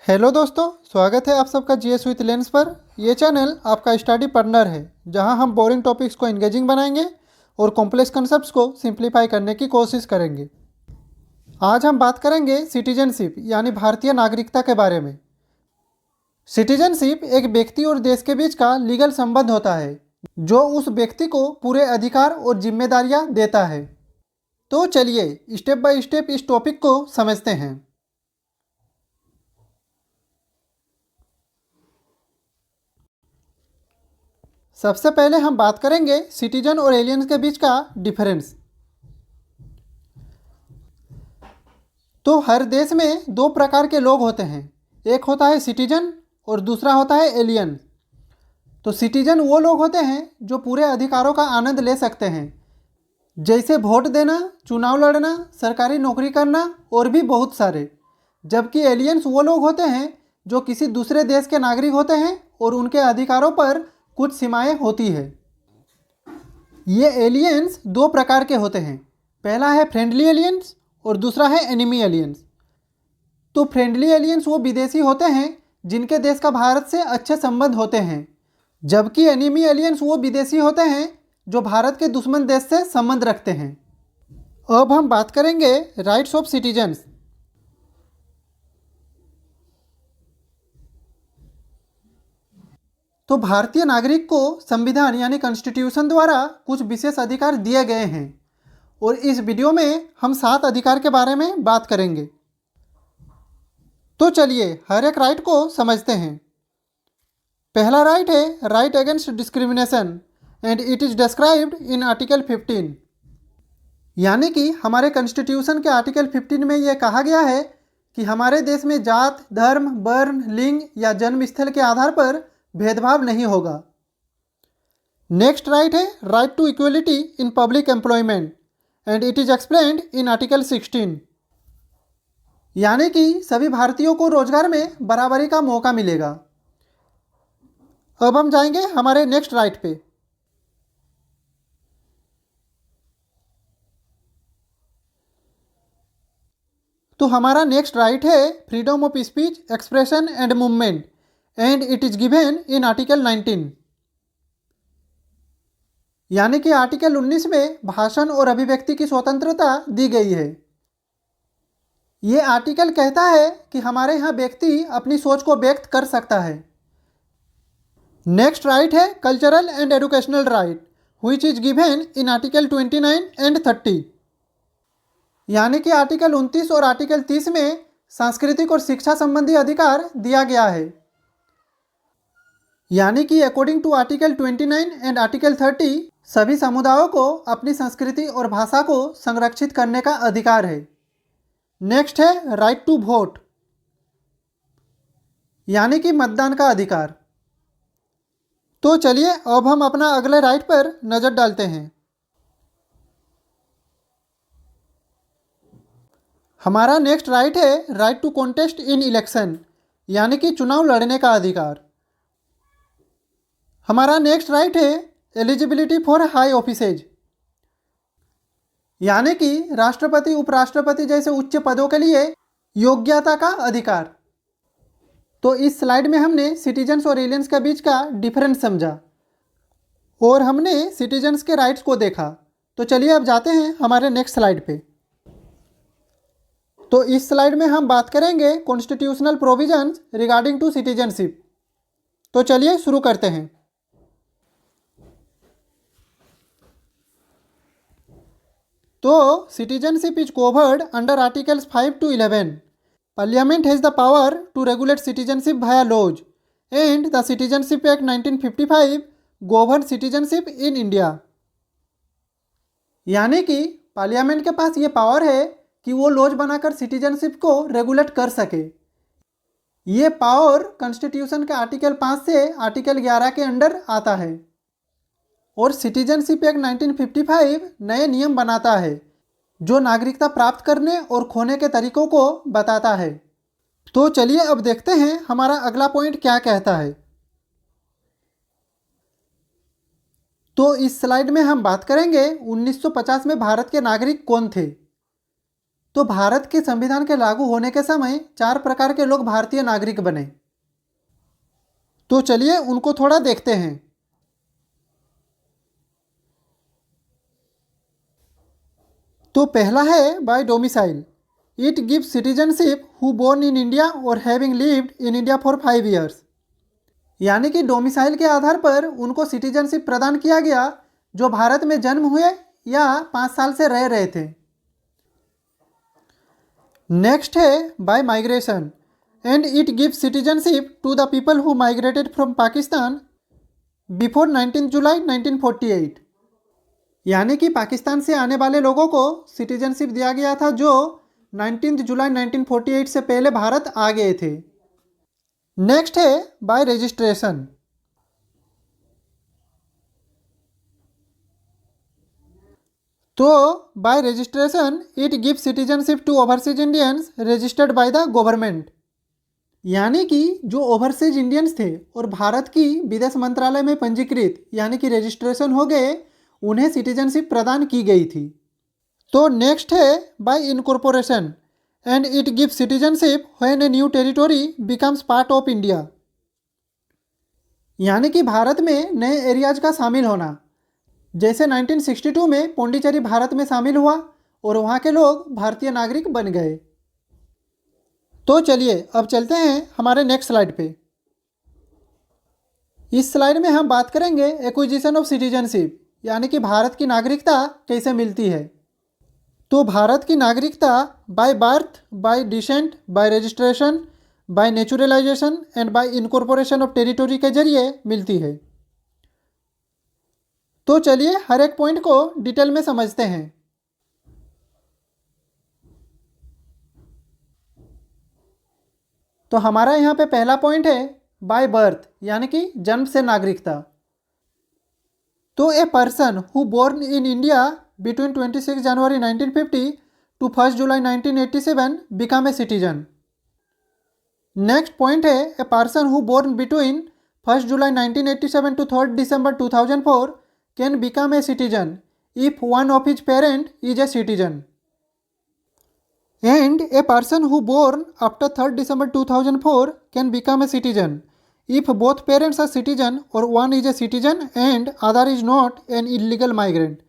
Hello दोस्तों, स्वागत है आप सबका जीएस विथ लेंस पर। ये चैनल आपका स्टडी पार्टनर है, जहां हम बोरिंग टॉपिक्स को एंगेजिंग बनाएंगे और कॉम्प्लेक्स कॉन्सेप्ट्स को सिंप्लीफाई करने की कोशिश करेंगे। आज हम बात करेंगे सिटीजनशिप यानी भारतीय नागरिकता के बारे में। सिटीजनशिप एक व्यक्ति और देश के बीच का लीगल संबंध होता है, जो उस व्यक्ति को पूरे अधिकार और जिम्मेदारियां देता है। तो चलिए स्टेप बाय स्टेप इस टॉपिक को समझते हैं। सबसे पहले हम बात करेंगे सिटीजन और एलियंस के बीच का डिफरेंस। तो हर देश में दो प्रकार के लोग होते हैं, एक होता है सिटीजन और दूसरा होता है एलियन। तो सिटीजन वो लोग होते हैं जो पूरे अधिकारों का आनंद ले सकते हैं, जैसे वोट देना, चुनाव लड़ना, सरकारी नौकरी करना और भी बहुत सारे। जबकि एलियंस वो लोग होते हैं जो किसी दूसरे देश के नागरिक होते हैं और उनके अधिकारों पर कुछ सीमाएं होती है। ये एलियंस दो प्रकार के होते हैं, पहला है फ्रेंडली एलियंस और दूसरा है एनिमी एलियंस। तो फ्रेंडली एलियंस वो विदेशी होते हैं जिनके देश का भारत से अच्छे संबंध होते हैं, जबकि एनिमी एलियंस वो विदेशी होते हैं जो भारत के दुश्मन देश से संबंध रखते हैं। अब हम बात करेंगे राइट्स ऑफ सिटीजन्स। तो भारतीय नागरिक को संविधान यानी कॉन्स्टिट्यूशन द्वारा कुछ विशेष अधिकार दिए गए हैं और इस वीडियो में हम 7 अधिकार के बारे में बात करेंगे। तो चलिए हर एक राइट को समझते हैं। पहला राइट है right against discrimination and it is described in article 15। यानी कि हमारे कॉन्स्टिट्यूशन के आर्टिकल 15 में यह कहा गया है कि हमारे देश में जात, धर्म, वर्ण, लिंग या जन्म स्थल के आधार पर भेदभाव नहीं होगा। नेक्स्ट राइट है right to equality in public employment and it is explained in article 16। यानी कि सभी भारतीयों को रोजगार में बराबरी का मौका मिलेगा। अब हम जाएंगे हमारे नेक्स्ट राइट पे। तो हमारा नेक्स्ट राइट है freedom of speech, expression and movement and it is given in article 19। यानी कि आर्टिकल 19 में भाषण और अभिव्यक्ति की स्वतंत्रता दी गई है। ये आर्टिकल कहता है कि हमारे यहाँ व्यक्ति अपनी सोच को व्यक्त कर सकता है। नेक्स्ट राइट है cultural and educational right which is given in article 29 and 30। यानी कि आर्टिकल 29 और आर्टिकल 30 में सांस्कृतिक और शिक्षा संबंधी अधिकार दिया गया है। यानी कि according to article 29 and article 30 सभी समुदायों को अपनी संस्कृति और भाषा को संरक्षित करने का अधिकार है। नेक्स्ट है राइट टू वोट, यानी कि मतदान का अधिकार। तो चलिए अब हम अपना अगले राइट पर नज़र डालते हैं। हमारा नेक्स्ट राइट है right to contest in election, यानी कि चुनाव लड़ने का अधिकार। हमारा नेक्स्ट राइट है एलिजिबिलिटी फॉर हाई ऑफिसेज, यानी कि राष्ट्रपति, उपराष्ट्रपति जैसे उच्च पदों के लिए योग्यता का अधिकार। तो इस स्लाइड में हमने सिटीजन्स और एलियंस के बीच का डिफरेंस समझा और हमने सिटीजन्स के राइट्स को देखा। तो चलिए अब जाते हैं हमारे नेक्स्ट स्लाइड पे। तो इस स्लाइड में हम बात करेंगे constitutional provisions regarding to citizenship. तो चलिए शुरू करते हैं। तो citizenship is covered under articles 5 to 11। Parliament has the power to regulate citizenship via laws and the citizenship act 1955 govern citizenship in India. यानी कि पार्लियामेंट के पास ये पावर है कि वो लॉज बनाकर सिटीजनशिप को रेगुलेट कर सके। ये पावर कॉन्स्टिट्यूशन के आर्टिकल 5 से आर्टिकल 11 के अंडर आता है और सिटीजनशिप एक्ट 1955 नए नियम बनाता है जो नागरिकता प्राप्त करने और खोने के तरीकों को बताता है। तो चलिए अब देखते हैं हमारा अगला पॉइंट क्या कहता है। तो इस स्लाइड में हम बात करेंगे 1950 में भारत के नागरिक कौन थे। तो भारत के संविधान के लागू होने के समय 4 प्रकार के लोग भारतीय नागरिक बने। तो चलिए उनको थोड़ा देखते हैं। तो पहला है by domicile. It gives citizenship who born in India और having lived in India for 5 years. यानी कि डोमिसाइल के आधार पर उनको सिटीजनशिप प्रदान किया गया जो भारत में जन्म हुए या 5 साल से रह रहे थे। नेक्स्ट है by migration and it gives citizenship to the people who migrated from Pakistan before 19 July 1948। यानी कि पाकिस्तान से आने वाले लोगों को सिटीजनशिप दिया गया था जो 19 जुलाई 1948 से पहले भारत आ गए थे। नेक्स्ट है बाय रजिस्ट्रेशन। तो by registration it gives citizenship to overseas Indians registered by the government. यानी कि जो ओवरसीज इंडियंस थे और भारत की विदेश मंत्रालय में पंजीकृत यानी कि रजिस्ट्रेशन हो गए, उन्हें सिटीजनशिप प्रदान की गई थी। तो नेक्स्ट है bye incorporation and it gives citizenship when a new territory becomes part of India. यानी कि भारत में नए एरियाज का शामिल होना, जैसे 1962 में पौंडीचेरी भारत में शामिल हुआ और वहाँ के लोग भारतीय नागरिक बन गए। तो चलिए अब चलते हैं हमारे नेक्स्ट स्लाइड पे। इस स्लाइड में हम बात करेंगे एक्विजिशन ऑफ सिटीजनशिप, यानी कि भारत की नागरिकता कैसे मिलती है। तो भारत की नागरिकता by birth, bye decent, bye registration, bye naturalisation and bye incorporation of territory के जरिए मिलती है। तो चलिए हर एक पॉइंट को डिटेल में समझते हैं। तो हमारा यहाँ पे पहला पॉइंट है बाय बर्थ, यानी कि जन्म से नागरिकता। तो a person who born in India between 26 January 1950 to 1 July 1987 become a citizen. Next point है a person who born between 1 July 1987 to 3 December 2004 can become a citizen if one of his parent is a citizen. And a person who born after 3 December 2004 can become a citizen if both parents are citizen or one is a citizen and other is not an illegal migrant।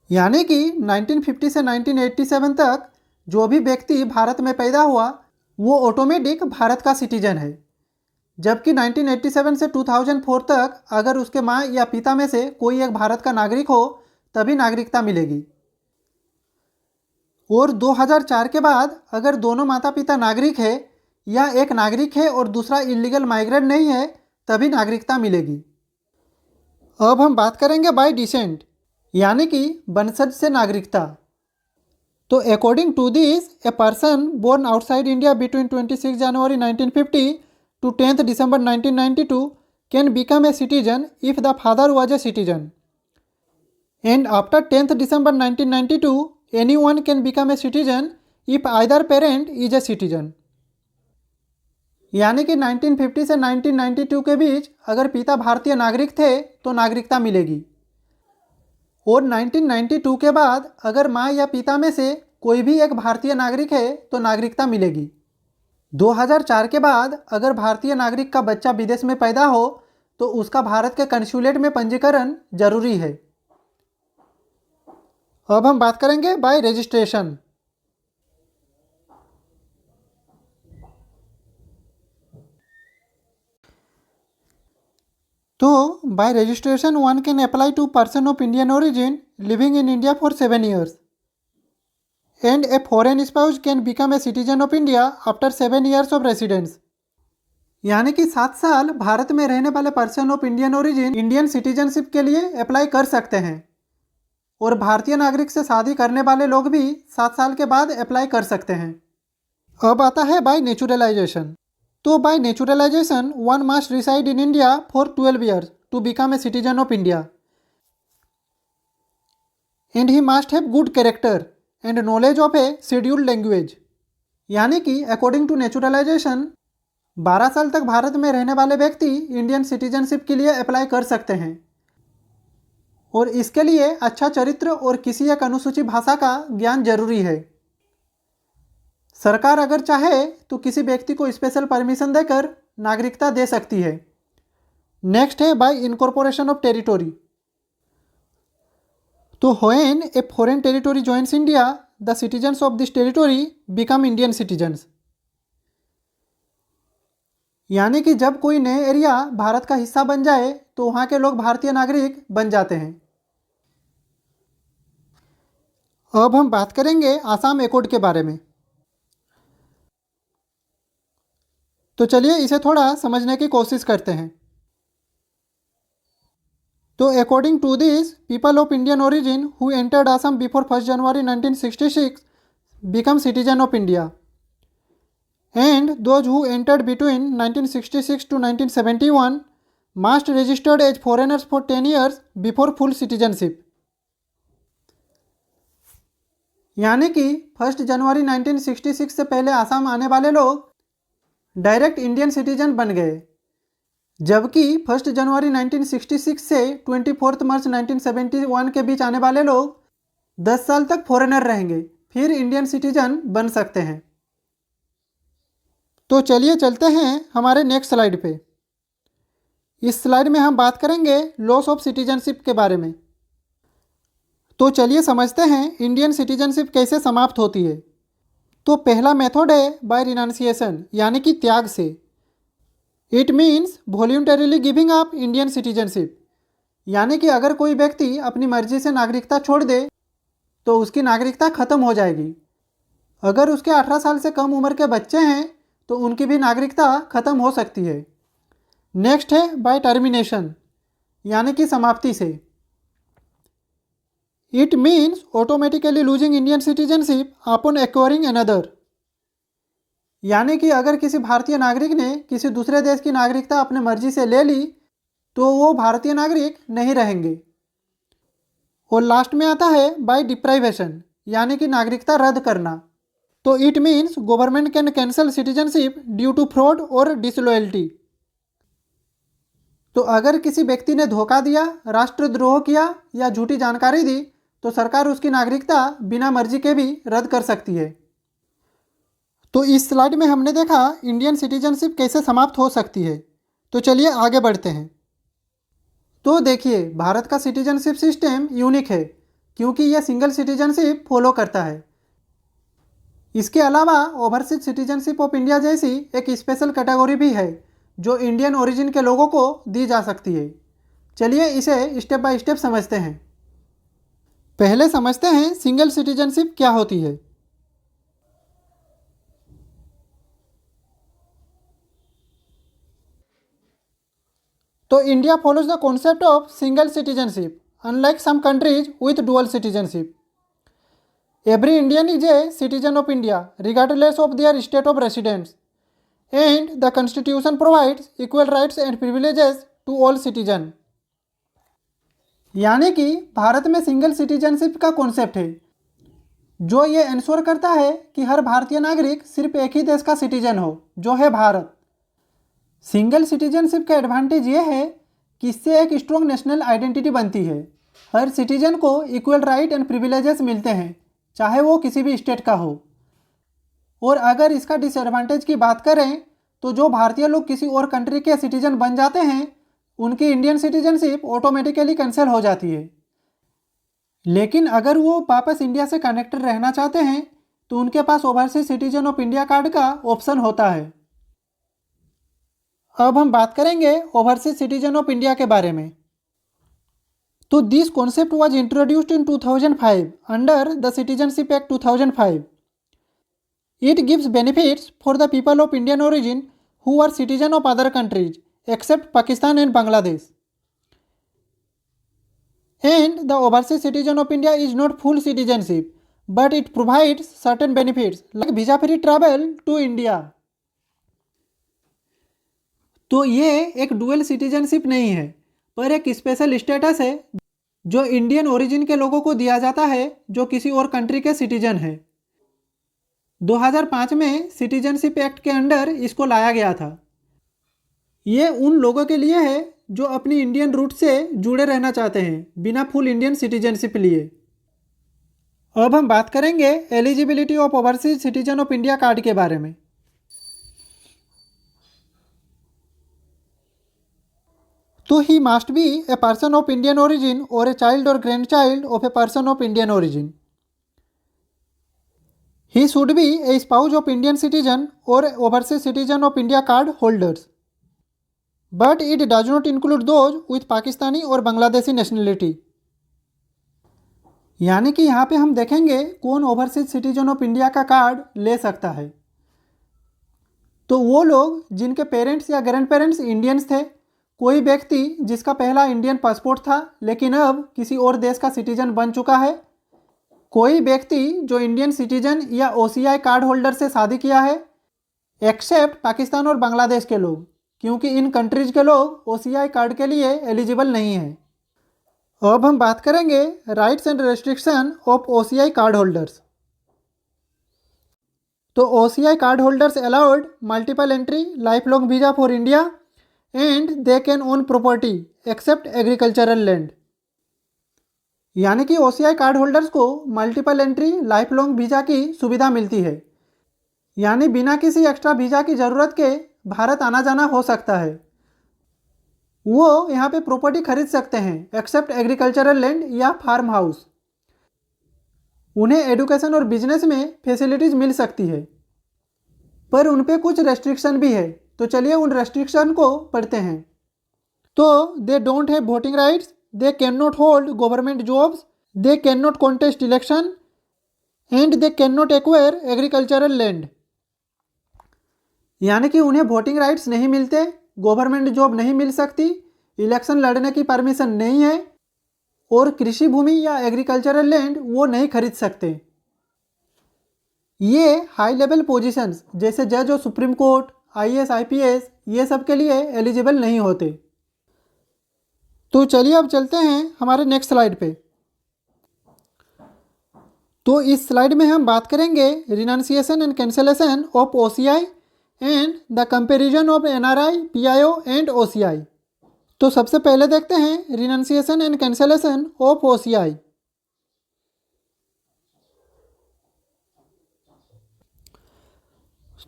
यानी कि 1950 से 1987 तक जो भी व्यक्ति भारत में पैदा हुआ वो ऑटोमेटिक भारत का सिटीजन है, जबकि 1987 से 2004 तक अगर उसके माँ या पिता में से कोई एक भारत का नागरिक हो तभी नागरिकता मिलेगी। और 2004 के बाद अगर दोनों माता पिता नागरिक है या एक नागरिक है और दूसरा इलीगल माइग्रेंट नहीं है तभी नागरिकता मिलेगी। अब हम बात करेंगे बाय डिसेंट, यानी कि वंशज से नागरिकता। तो according to this a person born outside India between 26 January 1950 to 10 December 1992 can become a citizen if the father was a citizen and after 10 December 1992 anyone can become a citizen if either parent is a citizen। यानी कि 1950 से 1992 के बीच अगर पिता भारतीय नागरिक थे तो नागरिकता मिलेगी, और 1992 के बाद अगर माँ या पिता में से कोई भी एक भारतीय नागरिक है तो नागरिकता मिलेगी। 2004 के बाद अगर भारतीय नागरिक का बच्चा विदेश में पैदा हो तो उसका भारत के कंसुलेट में पंजीकरण जरूरी है। अब हम बात करेंगे बाय रजिस्ट्रेशन। तो by registration one can apply to person of Indian origin living in India for 7 years and a foreign spouse can become a citizen of India after 7 years of residence. यानी कि 7 साल भारत में रहने वाले person of Indian origin Indian citizenship के लिए apply कर सकते हैं, और भारतीय नागरिक से शादी करने वाले लोग भी 7 साल के बाद अप्लाई कर सकते हैं। अब आता है बाय नेचुरलाइजेशन। तो by naturalization one must reside in India for 12 years to become a citizen of India and he must have good character and knowledge of a scheduled language. यानी कि अकॉर्डिंग टू नेचुरलाइजेशन 12 साल तक भारत में रहने वाले व्यक्ति Indian citizenship के लिए अप्लाई कर सकते हैं, और इसके लिए अच्छा चरित्र और किसी एक अनुसूचित भाषा का ज्ञान जरूरी है। सरकार अगर चाहे तो किसी व्यक्ति को स्पेशल परमिशन देकर नागरिकता दे सकती है। नेक्स्ट है बाय इनकॉर्पोरेशन ऑफ टेरिटोरी। तो when a foreign territory joins India, the citizens of this territory become Indian citizens. यानी कि जब कोई नए एरिया भारत का हिस्सा बन जाए तो वहाँ के लोग भारतीय नागरिक बन जाते हैं। अब हम बात करेंगे आसाम एकॉर्ड के बारे में। तो चलिए इसे थोड़ा समझने की कोशिश करते हैं। तो according to this, people of Indian origin who entered Assam before 1 January 1966 become citizen of India, and those who entered between 1966 to 1971 must registered as foreigners for 10 years before full citizenship। यानी कि 1 जनवरी 1966 से पहले आसाम आने वाले लोग direct Indian citizen बन गए, जबकि 1 जनवरी 1966 से 24 मार्च 1971 के बीच आने वाले लोग 10 साल तक फॉरेनर रहेंगे, फिर इंडियन सिटीजन बन सकते हैं। तो चलिए चलते हैं हमारे नेक्स्ट स्लाइड पे। इस स्लाइड में हम बात करेंगे लॉस ऑफ सिटीजनशिप के बारे में। तो चलिए समझते हैं इंडियन सिटीजनशिप कैसे समाप्त होती है। तो पहला मेथड है बाय रिनाउंसिएशन, यानी कि त्याग से। It means voluntarily giving up Indian citizenship, यानी कि अगर कोई व्यक्ति अपनी मर्जी से नागरिकता छोड़ दे तो उसकी नागरिकता खत्म हो जाएगी। अगर उसके 18 साल से कम उम्र के बच्चे हैं तो उनकी भी नागरिकता खत्म हो सकती है। नेक्स्ट है बाय टर्मिनेशन, यानी कि समाप्ति से। It means automatically losing Indian citizenship upon acquiring another, यानी कि अगर किसी भारतीय नागरिक ने किसी दूसरे देश की नागरिकता अपने मर्जी से ले ली तो वो भारतीय नागरिक नहीं रहेंगे। और लास्ट में आता है बाय डिप्राइवेशन, यानी कि नागरिकता रद्द करना। तो it means government can cancel citizenship due to fraud और डिसलॉयल्टी। तो अगर किसी व्यक्ति ने धोखा दिया, राष्ट्रद्रोह किया या झूठी जानकारी दी तो सरकार उसकी नागरिकता बिना मर्जी के भी रद्द कर सकती है। तो इस स्लाइड में हमने देखा इंडियन सिटीजनशिप कैसे समाप्त हो सकती है। तो चलिए आगे बढ़ते हैं। तो देखिए, भारत का सिटीजनशिप सिस्टम यूनिक है क्योंकि यह सिंगल सिटीजनशिप फॉलो करता है। इसके अलावा ओवरसीज सिटीजनशिप ऑफ इंडिया जैसी एक स्पेशल कैटेगरी भी है जो इंडियन ओरिजिन के लोगों को दी जा सकती है। चलिए इसे स्टेप बाय स्टेप समझते हैं। पहले समझते हैं सिंगल सिटीजनशिप क्या होती है। तो India follows the concept of single citizenship unlike some countries with dual citizenship. Every Indian is a citizen of India regardless of their state of residence, and the Constitution provides equal rights and privileges to all citizens। यानी कि भारत में single citizenship का concept है जो ये ensure करता है कि हर भारतीय नागरिक सिर्फ एक ही देश का सिटीजन हो, जो है भारत। सिंगल सिटीजनशिप का एडवांटेज ये है कि इससे एक स्ट्रॉन्ग नेशनल आइडेंटिटी बनती है। हर सिटीजन को इक्वल राइट एंड प्रिविलेजेस मिलते हैं, चाहे वो किसी भी स्टेट का हो। और अगर इसका डिसएडवांटेज की बात करें तो जो भारतीय लोग किसी और कंट्री के सिटीजन बन जाते हैं उनकी इंडियन सिटीजनशिप ऑटोमेटिकली कैंसिल हो जाती है। लेकिन अगर वो वापस इंडिया से कनेक्टेड रहना चाहते हैं तो उनके पास overseas citizen of India card का ऑप्शन होता है। अब हम बात करेंगे ओवरसीज सिटीजन ऑफ इंडिया के बारे में। तो this concept was introduced in 2005 under the citizenship act 2005। It gives benefits for the people of Indian origin who are citizen of other countries except Pakistan and Bangladesh. And the overseas citizen of India is not full citizenship, but it provides certain benefits like visa-free travel to India। तो ये एक dual citizenship नहीं है, पर एक special status है जो Indian origin के लोगों को दिया जाता है जो किसी और कंट्री के सिटीजन है। 2005 में सिटीजनशिप एक्ट के अंडर इसको लाया गया था। ये उन लोगों के लिए है जो अपनी इंडियन रूट से जुड़े रहना चाहते हैं बिना फुल इंडियन सिटीजनशिप लिए। अब हम बात करेंगे eligibility of overseas citizen of India card के बारे में। तो he must be a person of Indian origin और ए चाइल्ड और grandchild of a person of Indian origin. He should be a spouse of Indian citizen और overseas citizen of India card holders, but it does not include those with Pakistani और Bangladeshi nationality. यानी कि यहाँ पे हम देखेंगे कौन ओवरसीज सिटीजन ऑफ इंडिया का कार्ड ले सकता है। तो वो लोग जिनके पेरेंट्स या ग्रैंड पेरेंट्स इंडियंस थे, कोई व्यक्ति जिसका पहला इंडियन पासपोर्ट था लेकिन अब किसी और देश का सिटीजन बन चुका है, कोई व्यक्ति जो इंडियन सिटीजन या ओसीआई कार्ड होल्डर से शादी किया है, एक्सेप्ट पाकिस्तान और बांग्लादेश के लोग, क्योंकि इन कंट्रीज के लोग ओसीआई कार्ड के लिए एलिजिबल नहीं हैं। अब हम बात करेंगे rights and restriction of OCI card holders. तो OCI card holders allowed multiple entry lifelong visa for India and they can own property except agricultural land. यानी कि ओसीआई कार्ड होल्डर्स को multiple entry lifelong visa की सुविधा मिलती है, यानी बिना किसी एक्स्ट्रा वीजा की ज़रूरत के भारत आना जाना हो सकता है। वो यहाँ पे प्रॉपर्टी खरीद सकते हैं एक्सेप्ट एग्रीकल्चरल लैंड या फार्म हाउस। उन्हें एडुकेशन और बिजनेस में फैसिलिटीज़ मिल सकती है, पर उन पे कुछ रेस्ट्रिक्शन भी है। तो चलिए उन रेस्ट्रिक्शन को पढ़ते हैं। तो they don't have voting rights, they can not hold government jobs, they can not contest election and they can not acquire agricultural land. यानी कि उन्हें वोटिंग राइट्स नहीं मिलते, गवर्नमेंट जॉब नहीं मिल सकती, इलेक्शन लड़ने की परमिशन नहीं है और कृषि भूमि या एग्रीकल्चरल लैंड वो नहीं खरीद सकते। ये हाई लेवल पोजीशंस जैसे जज और सुप्रीम कोर्ट, आईएएस, आईपीएस, ये सब के लिए एलिजिबल नहीं होते। तो चलिए अब चलते हैं हमारे नेक्स्ट स्लाइड पे। तो इस स्लाइड में हम बात करेंगे renunciation and cancellation of OCI and the comparison of NRI, PIO and OCI. तो सबसे पहले देखते हैं renunciation and cancellation of OCI.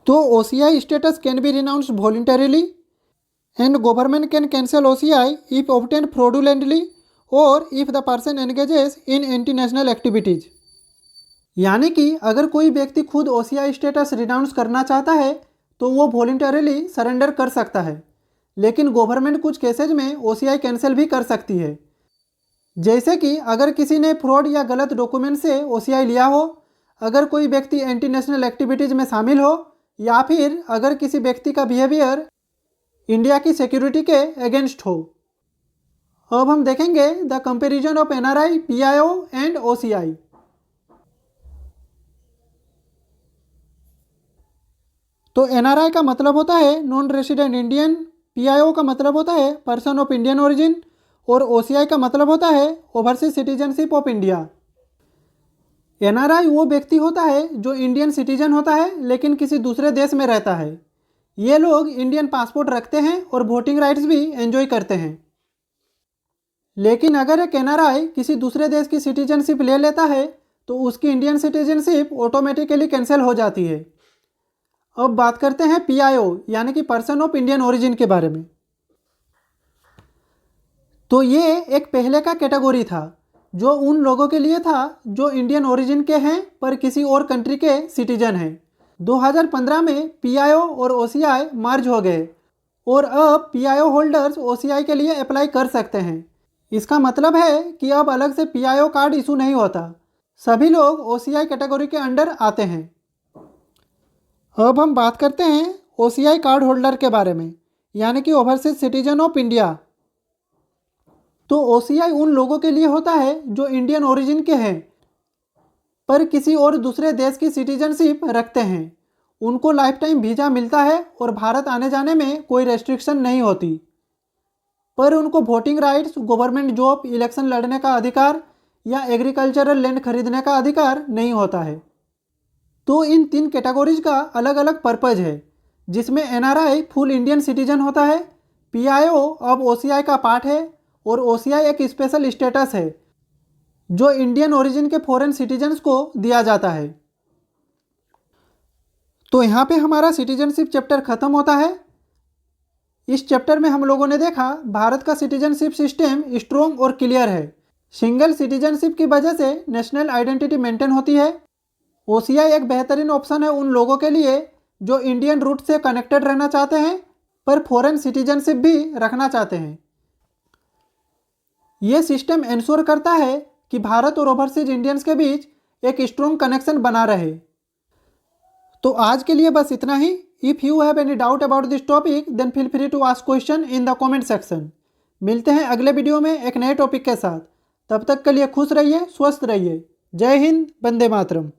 तो OCI status can be renounced voluntarily and government can cancel OCI if obtained fraudulently और if the person engages in anti national activities. यानी कि अगर कोई व्यक्ति खुद ओसीआई स्टेटस रिनाउंस करना चाहता है तो वो वॉलंटरीली सरेंडर कर सकता है, लेकिन गवर्नमेंट कुछ केसेज में ओसीआई कैंसिल भी कर सकती है। जैसे कि अगर किसी ने फ्रॉड या गलत डॉक्यूमेंट से ओसीआई लिया हो, अगर कोई व्यक्ति एंटी नेशनल एक्टिविटीज़ में शामिल हो, या फिर अगर किसी व्यक्ति का बिहेवियर इंडिया की सिक्योरिटी के अगेंस्ट हो। अब हम देखेंगे the comparison of NRI, PIO and OCI. तो एनआरआई का मतलब होता है नॉन रेसिडेंट इंडियन, पीआईओ का मतलब होता है पर्सन ऑफ इंडियन ओरिजिन और ओसीआई का मतलब होता है overseas citizenship of India. NRI वो व्यक्ति होता है जो इंडियन सिटीजन होता है लेकिन किसी दूसरे देश में रहता है। ये लोग इंडियन पासपोर्ट रखते हैं और वोटिंग राइट्स भी एंजॉय करते हैं। लेकिन अगर एक एनआरआई किसी दूसरे देश की सिटीजनशिप ले लेता है तो उसकी इंडियन सिटीजनशिप ऑटोमेटिकली कैंसिल हो जाती है। अब बात करते हैं पीआईओ यानी कि पर्सन ऑफ इंडियन ओरिजिन के बारे में। तो ये एक पहले का कैटेगरी था जो उन लोगों के लिए था जो इंडियन ओरिजिन के हैं पर किसी और कंट्री के सिटीजन हैं। 2015 में पीआईओ और ओसीआई मर्ज हो गए और अब पीआईओ होल्डर्स ओसीआई के लिए अप्लाई कर सकते हैं। इसका मतलब है कि अब अलग से पीआईओ कार्ड इशू नहीं होता, सभी लोग ओसीआई कैटेगरी के अंडर आते हैं। अब हम बात करते हैं ओसीआई कार्ड होल्डर के बारे में, यानी कि ओवरसीज सिटीजन ऑफ इंडिया। तो ओसीआई उन लोगों के लिए होता है जो इंडियन ओरिजिन के हैं पर किसी और दूसरे देश की सिटीजनशिप रखते हैं। उनको लाइफ टाइम वीज़ा मिलता है और भारत आने जाने में कोई रेस्ट्रिक्शन नहीं होती, पर उनको voting rights, government job, election लड़ने का अधिकार या एग्रीकल्चरल लैंड खरीदने का अधिकार नहीं होता है। तो इन 3 कैटेगरीज का अलग अलग पर्पज़ है, जिसमें एनआरआई फुल इंडियन सिटीजन होता है, PIO अब OCI का पार्ट है और OCI एक स्पेशल स्टेटस है जो इंडियन ओरिजिन के फॉरेन सिटीजन्स को दिया जाता है। तो यहाँ पे हमारा सिटीजनशिप चैप्टर ख़त्म होता है। इस चैप्टर में हम लोगों ने देखा भारत का सिटीजनशिप सिस्टम स्ट्रोंग और क्लियर है। सिंगल सिटीजनशिप की वजह से नेशनल आइडेंटिटी मेंटेन होती है। OCI एक बेहतरीन ऑप्शन है उन लोगों के लिए जो इंडियन रूट से कनेक्टेड रहना चाहते हैं पर फॉरेन सिटीजनशिप भी रखना चाहते हैं। ये सिस्टम इंश्योर करता है कि भारत और ओवरसीज इंडियंस के बीच एक स्ट्रॉन्ग कनेक्शन बना रहे। तो आज के लिए बस इतना ही। If you have any doubt about this topic then feel free to ask question in the comment section. मिलते हैं अगले वीडियो में एक नए टॉपिक के साथ। तब तक के लिए खुश रहिए, स्वस्थ रहिए। जय हिंद, वंदे मातरम।